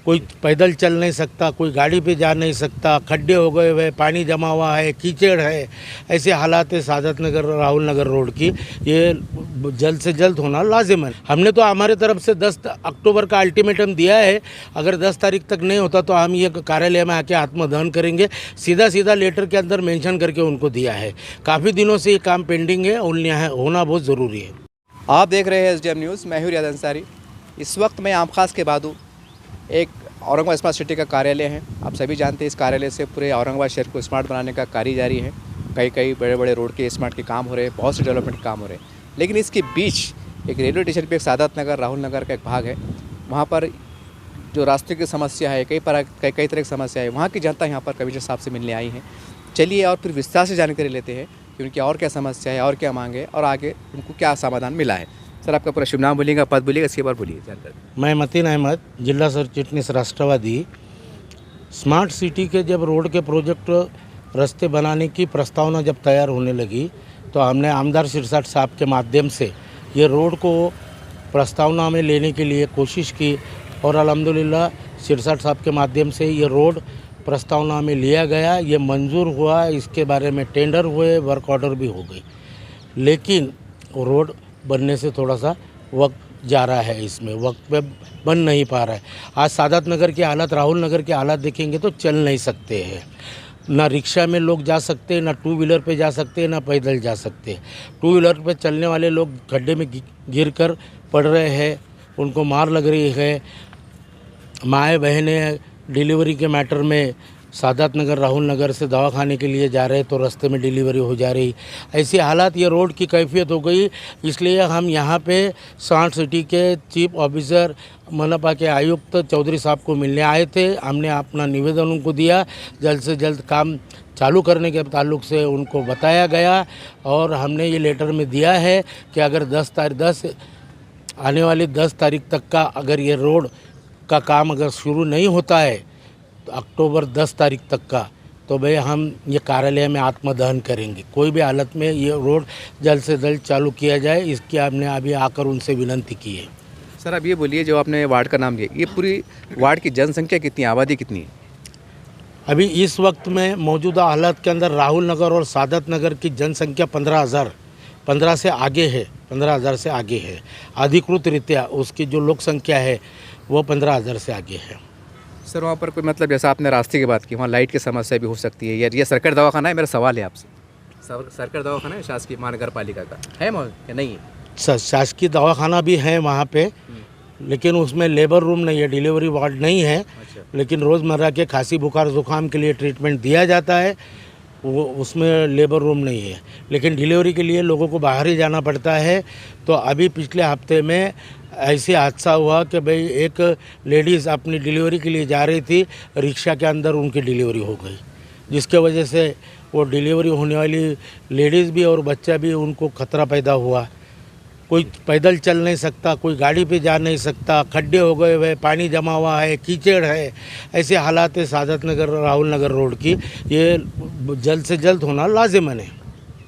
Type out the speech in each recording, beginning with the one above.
कोई पैदल चल नहीं सकता, कोई गाड़ी पे जा नहीं सकता, खड्डे हो गए हुए, पानी जमा हुआ है, कीचड़ है, ऐसे हालात है सादत नगर राहुल नगर रोड की। ये जल्द से जल्द होना लाजिम है। हमने तो हमारे तरफ से 10 अक्टूबर का अल्टीमेटम दिया है। अगर 10 तारीख तक नहीं होता तो हम ये कार्यालय में आके आत्मदहन करेंगे। सीधा लेटर के अंदर मेंशन करके उनको दिया है। काफ़ी दिनों से ये काम पेंडिंग है और होना बहुत ज़रूरी है। आप देख रहे हैं SDM न्यूज़। मैं हूं रियाज अंसारी। इस वक्त मैं आम खास के बादू एक औरंगाबाद स्मार्ट सिटी का कार्यालय है। आप सभी जानते हैं इस कार्यालय से पूरे औरंगाबाद शहर को स्मार्ट बनाने का कार्य जारी है। कई बड़े बड़े रोड के स्मार्ट के काम हो रहे हैं, बहुत से डेवलपमेंट काम हो रहे हैं। लेकिन इसके बीच एक रेलवे स्टेशन पे एक सादत नगर राहुल नगर का एक भाग है। वहाँ पर जो रास्ते की समस्या है, कई तरह की समस्या है। वहाँ की जनता यहाँ पर कमिश्नर साहब से मिलने आई है। चलिए और फिर विस्तार से जानकारी लेते हैं कि उनकी और क्या समस्या है और क्या मांग है और आगे उनको क्या समाधान मिला है। सर, आपका पूरा शुभ नाम बोलिएगा, पद बोलिएगा, इसके बाद बोलिए जानकारी। मैं मतीन अहमद, जिला सर चिटनीस राष्ट्रवादी। स्मार्ट सिटी के जब रोड के प्रोजेक्ट रास्ते बनाने की प्रस्तावना जब तैयार होने लगी तो हमने आमदार सिरसाट साहब के माध्यम से ये रोड को प्रस्तावना में लेने के लिए कोशिश की और अल्हम्दुलिल्लाह सिरसाट साहब के माध्यम से ये रोड प्रस्तावना में लिया गया। ये मंजूर हुआ, इसके बारे में टेंडर हुए, वर्क ऑर्डर भी हो गई। लेकिन रोड बनने से थोड़ा सा वक्त जा रहा है, इसमें वक्त पे बन नहीं पा रहा है। आज सादत नगर की हालत, राहुल नगर की हालत देखेंगे तो चल नहीं सकते हैं। ना रिक्शा में लोग जा सकते हैं, ना टू व्हीलर पे जा सकते हैं, ना पैदल जा सकते हैं। टू व्हीलर पे चलने वाले लोग गड्ढे में गिर कर पड़ रहे हैं, उनको मार लग रही है। माएँ बहनें डिलीवरी के मैटर में सादत नगर राहुल नगर से दवाखाने के लिए जा रहे तो रास्ते में डिलीवरी हो जा रही। ऐसी हालात ये रोड की कैफियत हो गई। इसलिए हम यहाँ पे स्मार्ट सिटी के चीफ ऑफिसर मनपा के आयुक्त चौधरी साहब को मिलने आए थे। हमने अपना निवेदन उनको दिया, जल्द से जल्द काम चालू करने के ताल्लुक से उनको बताया गया और हमने ये लेटर में दिया है कि अगर 10 आने वाली 10 तारीख तक का अगर ये रोड का काम अगर शुरू नहीं होता है तो अक्टूबर 10 तारीख तक का, तो भाई हम ये कार्यालय में आत्मदहन करेंगे। कोई भी हालत में ये रोड जल्द से जल्द चालू किया जाए, इसकी हमने अभी आकर उनसे विनती की है। सर, अब ये बोलिए, जो आपने वार्ड का नाम लिया, ये पूरी वार्ड की जनसंख्या कितनी है, आबादी कितनी है? अभी इस वक्त में मौजूदा हालत के अंदर राहुल नगर और सादत नगर की जनसंख्या 15 से आगे है, 15,000 से आगे है। अधिकृत रीत्या उसकी जो लोक संख्या है वो 15,000 से आगे है। सर, वहाँ पर कोई मतलब जैसा आपने रास्ते की बात की, वहाँ लाइट की समस्या भी हो सकती है। ये सरकारी दवाखाना है? मेरा सवाल है आपसे, सरकारी दवाखाना है शासकीय महानगर पालिका का है या नहीं है? शासकीय दवाखाना भी है वहाँ पे, लेकिन उसमें लेबर रूम नहीं है, डिलीवरी वार्ड नहीं है। अच्छा। लेकिन रोज़मर्रा के खांसी बुखार ज़ुकाम के लिए ट्रीटमेंट दिया जाता है, वो उसमें लेबर रूम नहीं है। लेकिन डिलीवरी के लिए लोगों को बाहर ही जाना पड़ता है। तो अभी पिछले हफ्ते में ऐसे हादसा हुआ कि भाई एक लेडीज़ अपनी डिलीवरी के लिए जा रही थी, रिक्शा के अंदर उनकी डिलीवरी हो गई, जिसके वजह से वो डिलीवरी होने वाली लेडीज़ भी और बच्चा भी, उनको खतरा पैदा हुआ। कोई पैदल चल नहीं सकता, कोई गाड़ी पे जा नहीं सकता, खड्डे हो गए हुए, पानी जमा हुआ है, कीचड़ है, ऐसे हालात है सादत नगर राहुल नगर रोड की। ये जल्द से जल्द होना लाजिम है।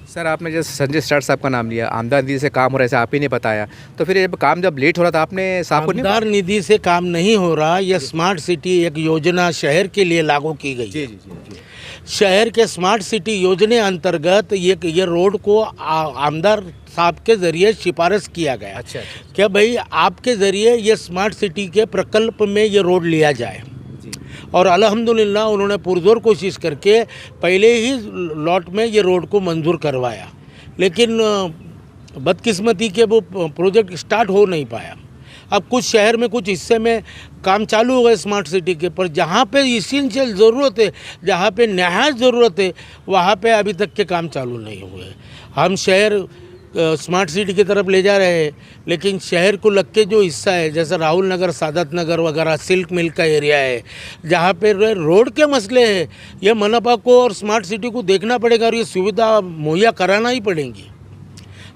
सर, आपने जैसे संजय स्टार्ट साहब का नाम लिया, आमदार निधि से काम हो रहा है, ऐसे आप ही ने बताया, तो फिर जब काम जब लेट हो रहा था आपने साहब को नहीं? आमदार निधि से काम नहीं हो रहा। यह स्मार्ट सिटी एक योजना शहर के लिए लागू की गई। जी जी जी जी। शहर के स्मार्ट सिटी योजना अंतर्गत ये रोड को आमदार साहब के ज़रिए सिफारिश किया गया। अच्छा। क्या भाई आपके ज़रिए ये स्मार्ट सिटी के प्रकल्प में ये रोड लिया जाए, और अल्हम्दुलिल्लाह उन्होंने पुरजोर कोशिश करके पहले ही लॉट में ये रोड को मंजूर करवाया। लेकिन बदकिस्मती के वो प्रोजेक्ट स्टार्ट हो नहीं पाया। अब कुछ शहर में कुछ हिस्से में काम चालू हो गए स्मार्ट सिटी के, पर जहाँ पे इसेंशियल ज़रूरत है, जहाँ पे नहायत ज़रूरत है, वहाँ पे अभी तक के काम चालू नहीं हुए। हम शहर स्मार्ट सिटी की तरफ ले जा रहे हैं, लेकिन शहर को लग के जो हिस्सा है, जैसे राहुल नगर, सादत नगर वगैरह, सिल्क मिल का एरिया है, जहाँ पे रोड के मसले हैं, ये मनपा को और स्मार्ट सिटी को देखना पड़ेगा और ये सुविधा मुहैया कराना ही पड़ेंगी।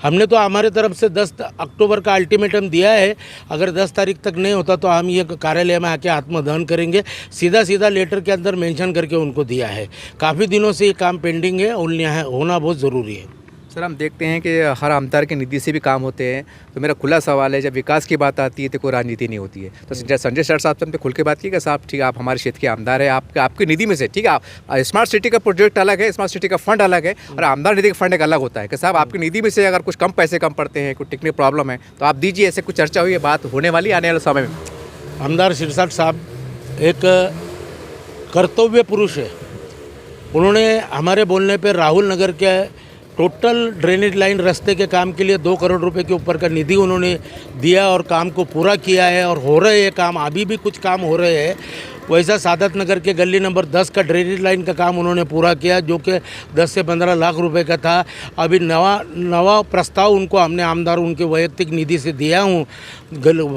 हमने तो हमारे तरफ से 10 अक्टूबर का अल्टीमेटम दिया है। अगर 10 तारीख तक नहीं होता तो हम ये कार्यालय में आके आत्मदहन करेंगे। सीधा लेटर के अंदर मेंशन करके उनको दिया है। काफ़ी दिनों से ये काम पेंडिंग है और होना बहुत ज़रूरी है। सर हम देखते हैं कि हर आमदार के निधि से भी काम होते हैं, तो मेरा खुला सवाल है, जब विकास की बात आती है तो कोई राजनीति नहीं होती है। तो संजय सर साहब से हम पे खुल के बात की कि साहब ठीक है, आप हमारे क्षेत्र के आमदार है, आपकी निधि में से ठीक है, आप स्मार्ट सिटी का प्रोजेक्ट अलग है, स्मार्ट सिटी का फंड अलग है, और आमदार निधि का फंड एक अलग होता है कि साहब आपकी निधि में से अगर कुछ कम पैसे कम पड़ते हैं, कोई टेक्निकल प्रॉब्लम है तो आप दीजिए। ऐसे कुछ चर्चा हुई है, बात होने वाली आने वाले समय में? आमदार सिरसाट साहब एक कर्तव्य पुरुष है। उन्होंने हमारे बोलने पे राहुल नगर के टोटल ड्रेनेज लाइन रास्ते के काम के लिए 2 करोड़ रुपए के ऊपर का निधि उन्होंने दिया और काम को पूरा किया है, और हो रहे हैं काम, अभी भी कुछ काम हो रहे हैं। वैसा सादत नगर के गली नंबर 10 का ड्रेनेज लाइन का काम उन्होंने पूरा किया, जो कि 10 से 15 लाख रुपए का था। अभी नवा प्रस्ताव उनको हमने आमदार उनके वैयक्तिक निधि से दिया हूँ।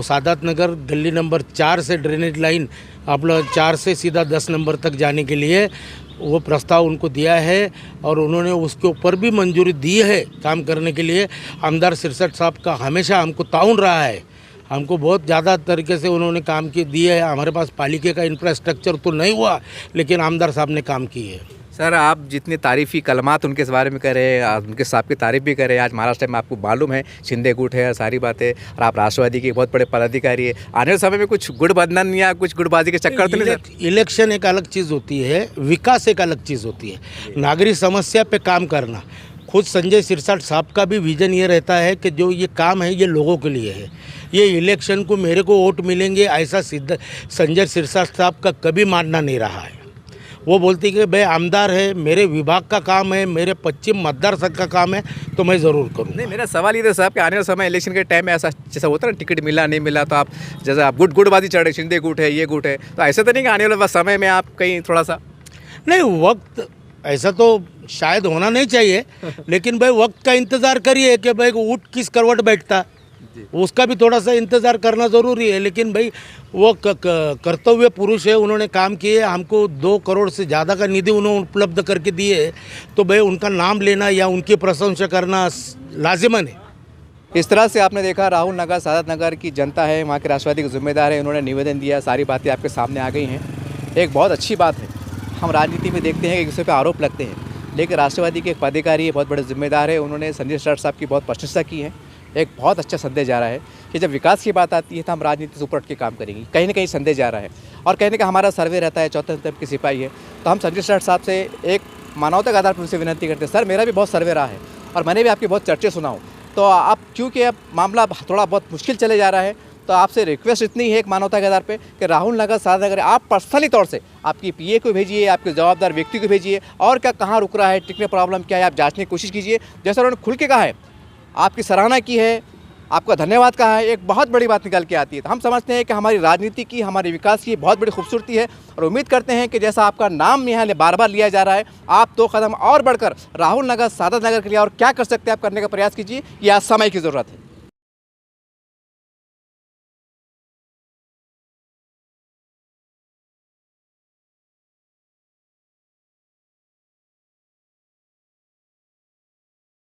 सादत नगर गली नंबर 4 से ड्रेनेज लाइन आप लोग 4 से सीधा 10 नंबर तक जाने के लिए वो प्रस्ताव उनको दिया है, और उन्होंने उसके ऊपर भी मंजूरी दी है काम करने के लिए। आमदार सिरसाट साहब का हमेशा हमको ताउन रहा है, हमको बहुत ज़्यादा तरीके से उन्होंने काम की दिए है। हमारे पास पालिका का इंफ्रास्ट्रक्चर तो नहीं हुआ, लेकिन आमदार साहब ने काम की है। सर आप जितनी तारीफ़ी कलमात उनके इस बारे में करें, उनके साहब की तारीफ़ भी करें, आज महाराष्ट्र में आपको मालूम है शिंदे गुट है, सारी बातें, और आप राष्ट्रवादी के बहुत बड़े पदाधिकारी है, आने वाले समय में कुछ गुटबंधन या कुछ गुटबाजी के चक्कर तो नहीं सर? इलेक्शन एक अलग चीज़ होती है, विकास एक अलग चीज़ होती है, नागरिक समस्या पे काम करना। खुद संजय सिरसाट साहब का भी विजन ये रहता है कि जो ये काम है ये लोगों के लिए है। ये इलेक्शन को मेरे को वोट मिलेंगे ऐसा सिद्ध संजय सिरसाट साहब का कभी मानना नहीं रहा है। वो बोलती कि भाई आमदार है, मेरे विभाग का काम है, मेरे पश्चिम मतदार संघ का काम है, तो मैं ज़रूर करूँ। नहीं, मेरा सवाल ये था साहब कि आने वाले समय इलेक्शन के टाइम में ऐसा जैसा होता है ना, टिकट मिला नहीं मिला तो आप जैसे आप गुटबाजी चढ़े, शिंदे गुट है, ये गुट है, तो ऐसा तो नहीं कि आने वाले समय में आप कहीं थोड़ा सा? नहीं, वक्त ऐसा तो शायद होना नहीं चाहिए, लेकिन भाई वक्त का इंतज़ार करिए कि भाई ऊँट किस करवट बैठता, उसका भी थोड़ा सा इंतज़ार करना ज़रूरी है। लेकिन भाई वो कर्तव्य पुरुष है, उन्होंने काम किए, हमको 2 करोड़ से ज़्यादा का निधि उन्होंने उपलब्ध करके दिए, तो भाई उनका नाम लेना या उनकी प्रशंसा करना लाजिमन है। इस तरह से आपने देखा राहुल नगर, सादत नगर की जनता है, वहाँ के राष्ट्रवादी के जिम्मेदार है, उन्होंने निवेदन दिया, सारी बातें आपके सामने आ गई हैं। एक बहुत अच्छी बात है, हम राजनीति में देखते हैं कि एक दूसरे पर आरोप लगते हैं, लेकिन राष्ट्रवादी के एक पदाधिकारी बहुत बड़े जिम्मेदार है, उन्होंने संजय सिरसाट साहब की बहुत प्रशंसा की है। एक बहुत अच्छा संदेश जा रहा है कि जब विकास की बात आती है तो हम राजनीति से ऊपर उठ के काम करेंगे, कहीं ना कहीं संदेश जा रहा है। और कहने का हमारा सर्वे रहता है 4थे स्तर के सिपाही है, तो हम संजय सिरसाट साहब से एक मानवता के आधार पर उनसे विनती करते हैं, सर मेरा भी बहुत सर्वे रहा है और मैंने भी आपकी बहुत चर्चे सुना हूँ, तो आप क्योंकि अब मामला थोड़ा बहुत मुश्किल चले जा रहा है, तो आपसे रिक्वेस्ट इतनी है एक मानवता के आधार पे कि राहुल नगर, सादत नगर आप पर्सनली तौर से आपकी पीए को भेजिए, आपके जवाबदार व्यक्ति को भेजिए, और क्या कहाँ रुक रहा है, टेक्निकल प्रॉब्लम क्या है, आप जांचने की कोशिश कीजिए। जैसा उन्होंने खुल के कहा है, आपकी सराहना की है, आपका धन्यवाद कहा है, एक बहुत बड़ी बात निकल के आती है। तो हम समझते हैं कि हमारी राजनीति की, हमारे विकास की बहुत बड़ी खूबसूरती है, और उम्मीद करते हैं कि जैसा आपका नाम यहाँ बार बार लिया जा रहा है, आप 2 कदम और बढ़कर राहुल नगर, सादत नगर के लिए और क्या कर सकते हैं आप करने का प्रयास कीजिए। ये आज समय की ज़रूरत है।